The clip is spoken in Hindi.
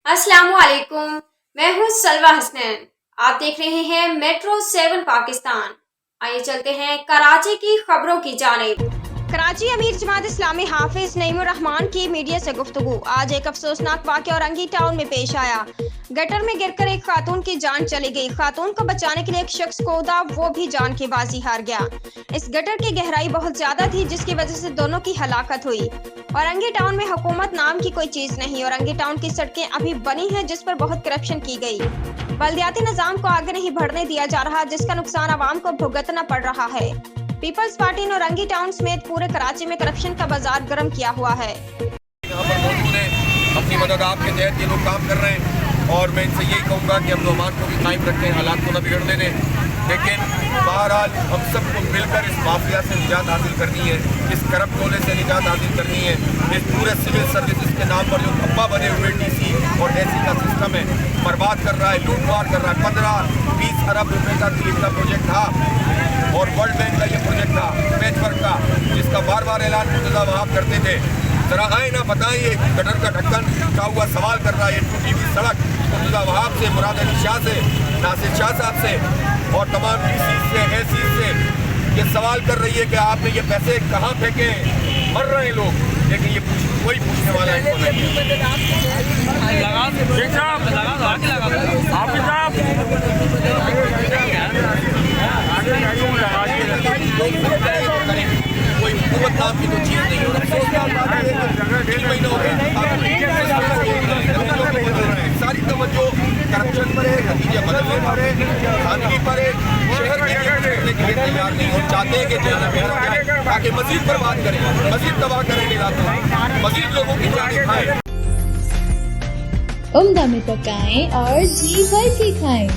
अस्सलामुअलैकुम, मैं हूं सलवा हसनैन। आप देख रहे हैं मेट्रो 7 पाकिस्तान। आइए चलते हैं कराची की खबरों की जानिब। कराची अमीर जमात इस्लामी हाफिज नईमुर रहमान की मीडिया से गुफ्तगू। आज एक अफसोसनाक वाक़या औरंगी टाउन में पेश आया। गटर में गिरकर एक खातून की जान चली गई। खातून को बचाने के लिए एक शख्स कूदा, वो भी जान की बाजी हार गया। इस गटर की गहराई बहुत ज्यादा थी जिसकी वजह से दोनों की हलाकत हुई। औरंगी टाउन में हुकूमत नाम की कोई चीज नहीं। औरंगी टाउन की सड़कें अभी बनी हैं जिस पर बहुत करप्शन की गई। बल्दियाती निजाम को आगे नहीं बढ़ने दिया जा रहा जिसका नुकसान आवाम को भुगतना पड़ रहा है। पीपल्स पार्टी ने औरंगी टाउन समेत पूरे कराची में करप्शन का बाजार गर्म किया हुआ है। यहाँ पर मौजूद है, अपनी मदद आपके तहत ये लोग काम कर रहे हैं और मैं इनसे यही कहूँगा कि हम लोग को भी कायम रखें, हालात को न बिगड़ने दें। लेकिन बहरहाल हम सबको मिलकर इस माफिया से निजात हासिल करनी है, इस करप्ट टोले से निजात हासिल करनी है। इस पूरे सिविल सर्विसेज के नाम पर जो धब्बा बने हुए डीसी और एसी का सिस्टम है, बर्बाद कर रहा है, लूटमार कर रहा है। 15-20 अरब रुपए का दिल्ली का प्रोजेक्ट था और वर्ल्ड बैंक का ये प्रोजेक्ट था पैचवर्क का, जिसका बार बार ऐलान मुर्तज़ा वहाब करते थे। जरा आए ना बताएं, ये गटर का ढक्कन का हुआ सवाल कर रहा है। ये टूटी हुई सड़क मुर्तज़ा वहाब से, मुराद अली शाह से, नासिर शाह साहब से और तमाम डीसी से, एसी से ये सवाल कर रही है कि आपने ये पैसे कहाँ फेंके। मर रहे हैं लोग, लेकिन ये कोई पूछने वाला इनको नहीं है। कोई हुकूमत नाम की तो चीज़ नहीं हो रही। सारी तवज्जो करप्शन पर है, नतीजे बदलने पर है, खानगी पर है। शहर के लिए तैयार नहीं और चाहते हैं कि जेल में रखा जाए ताकि मजीद बर्बाद करें, मजीद तबाह करेंगे इलाकों, मजीद लोगों की जानें खाएं। उम्दा में पकाएं और जी भर के खाएं।